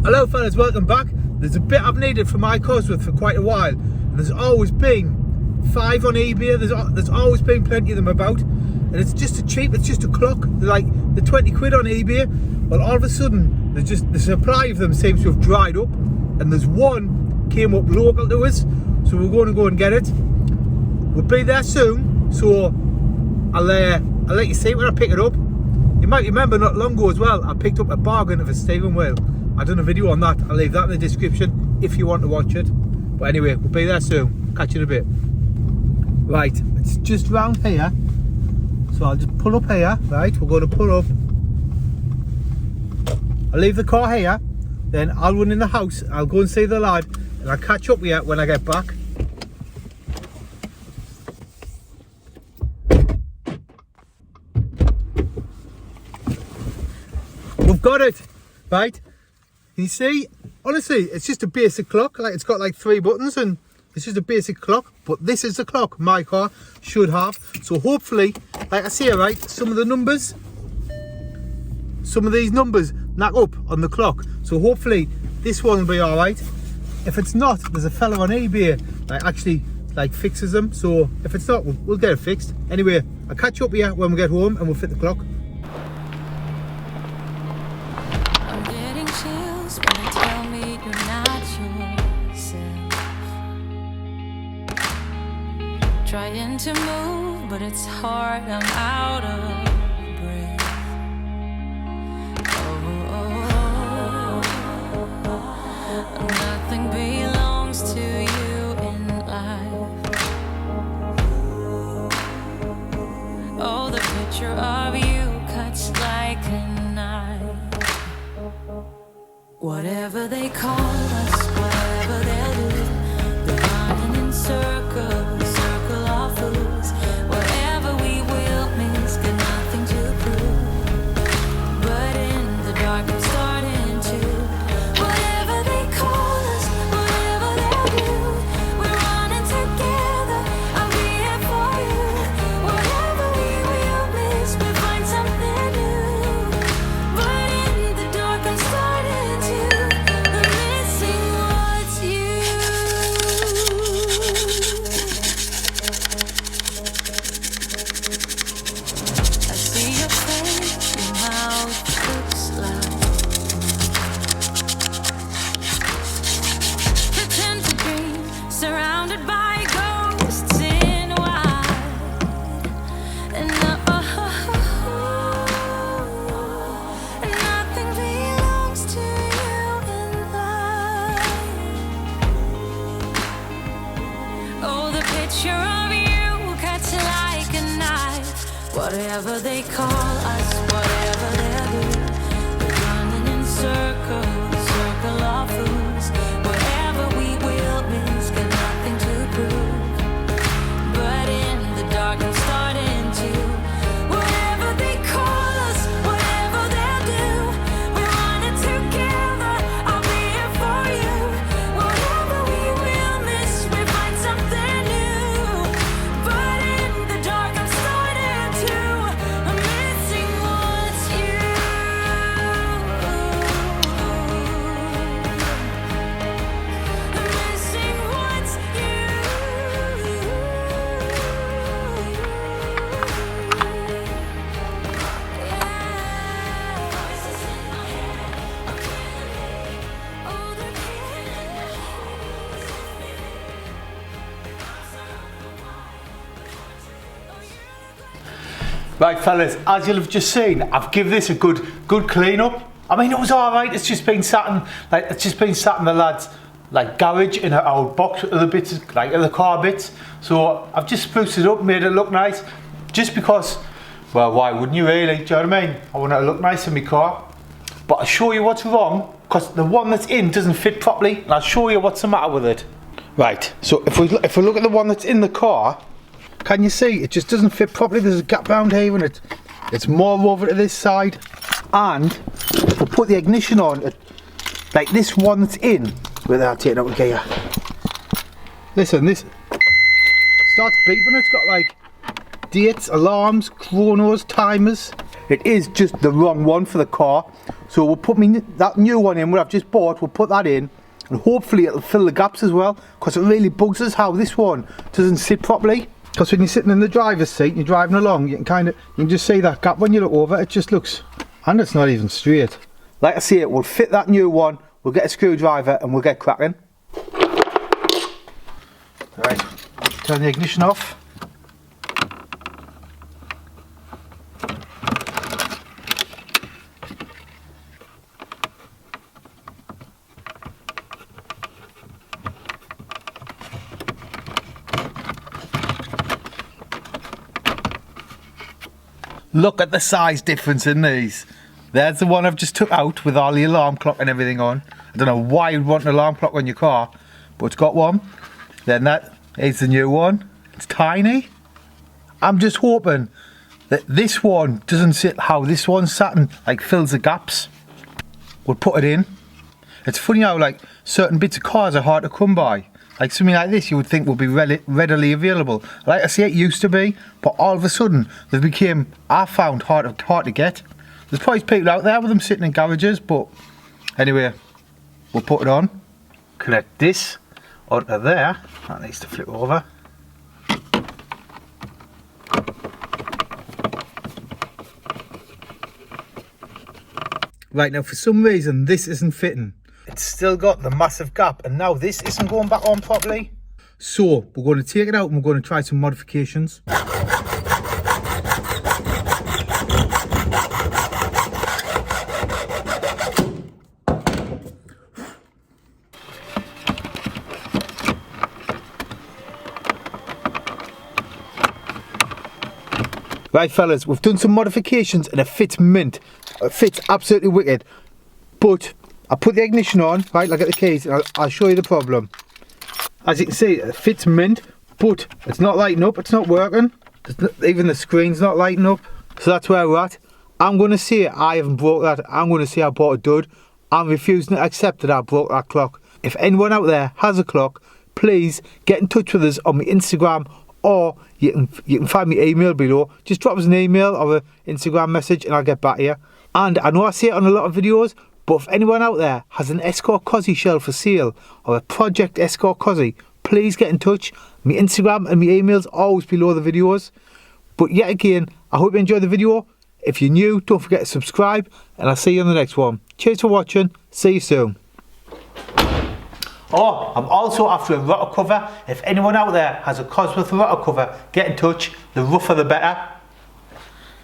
Hello fellas, welcome back. There's a bit I've needed for my Cosworth for quite a while, and there's always been 5 on eBay. There's always been plenty of them about, and it's just it's just a clock. They're like the 20 quid on eBay. Well, all of a sudden there's just the supply of them seems to have dried up, and there's one came up local to us, so we're going to go and get it. We'll be there soon, so I'll let you see when I pick it up. You might remember not long ago as well, I picked up a bargain of a steering wheel. I've done a video on that. I'll leave that in the description if you want to watch it. But anyway, we'll be there soon. Catch you in a bit. Right, it's just round here. So I'll just pull up here. Right, we're going to pull up. I'll leave the car here. Then I'll run in the house. I'll go and see the lad. And I'll catch up with you when I get back. We've got it. Right. You see, honestly, it's just a basic clock. Like, it's got like 3 buttons and it's just a basic clock. But this is the clock my car should have. So hopefully, like I say, right, some of these numbers knock up on the clock. So hopefully this one will be all right. If it's not, there's a fella on eBay that actually like fixes them. So if it's not, we'll get it fixed. Anyway, I'll catch up with you when we get home and we'll fit the clock. Trying to move, but it's hard, I'm out of breath. Oh, nothing belongs to you in life. Oh, the picture of you cuts like a knife. Whatever they call us, whatever they'll do, they're running in circles. Whatever we will miss, got nothing to prove. But in the dark, I'm starting to. Whatever they call us, whatever they'll do, we're running together. I'll be here for you. Whatever we will miss, we find something new. But in the dark, I'm starting to. I'm missing what's you. Surrounded by ghosts in white, and nothing belongs to you in life. Oh, the picture of you cuts like a knife. Whatever they call us, whatever they'll do, they're running in circles, circle of fools. Whatever we will miss, got nothing to prove. But in the dark, I'm starting to. Whatever they call us, whatever they'll do, we're running together. I'll be here for you. Whatever we will miss, we find something new. But in the dark, I'm starting to. I'm missing what's you. Right fellas, as you'll have just seen, I've given this a good clean up. I mean, it was alright. It's just been sat in the lad's like garage in an old box with other bits, like other car bits. So I've just spruced it up, made it look nice, just because, well, why wouldn't you really? Do you know what I mean? I want it to look nice in my car. But I'll show you what's wrong, because the one that's in doesn't fit properly, and I'll show you what's the matter with it. Right, so if we look at the one that's in the car, can you see it just doesn't fit properly? There's a gap around here, and it's more over to this side. And if we put the ignition on, like this one that's in, without taking out the gear, listen, this starts beeping. It's got like dates, alarms, chronos, timers. it is just the wrong one for the car. So we'll put that new one in, what I've just bought, we'll put that in, and hopefully it'll fill the gaps as well, because it really bugs us how this one doesn't sit properly. Because when you're sitting in the driver's seat and you're driving along, you can just see that gap when you look over, it just looks, and it's not even straight. Like I say, it will fit that new one, we'll get a screwdriver and we'll get cracking. Right, turn the ignition off. Look at the size difference in these. There's the one I've just took out with all the alarm clock and everything on. I don't know why you'd want an alarm clock on your car, but it's got one. Then that is the new one. It's tiny. I'm just hoping that this one doesn't sit how this one sat and like fills the gaps. We'll put it in. It's funny how like certain bits of cars are hard to come by. Like something like this you would think would be readily available. Like I say, it used to be, but all of a sudden they became, I found, hard to get. There's probably people out there with them sitting in garages, but anyway, we'll put it on. Connect this onto there. That needs to flip over. Right, now for some reason this isn't fitting. It's still got the massive gap, and now this isn't going back on properly. So we're going to take it out and we're going to try some modifications. Right fellas, we've done some modifications and it fits mint. It fits absolutely wicked. But I put the ignition on, right, like at the keys, and I'll show you the problem. As you can see, it fits mint, but it's not lighting up, it's not working. Even the screen's not lighting up. So that's where we're at. I'm going to say I haven't broke that. I'm going to say I bought a dud. I'm refusing to accept that I broke that clock. If anyone out there has a clock, please get in touch with us on my Instagram, or you can find me email below. Just drop us an email or an Instagram message and I'll get back to you. And I know I say it on a lot of videos, but if anyone out there has an Escort Cosy shell for sale or a Project Escort Cosy, please get in touch. My Instagram and my email's always below the videos. But yet again, I hope you enjoyed the video. If you're new, don't forget to subscribe, and I'll see you on the next one. Cheers for watching. See you soon. Oh, I'm also after a rotor cover. If anyone out there has a Cosworth rotor cover, get in touch. The rougher the better.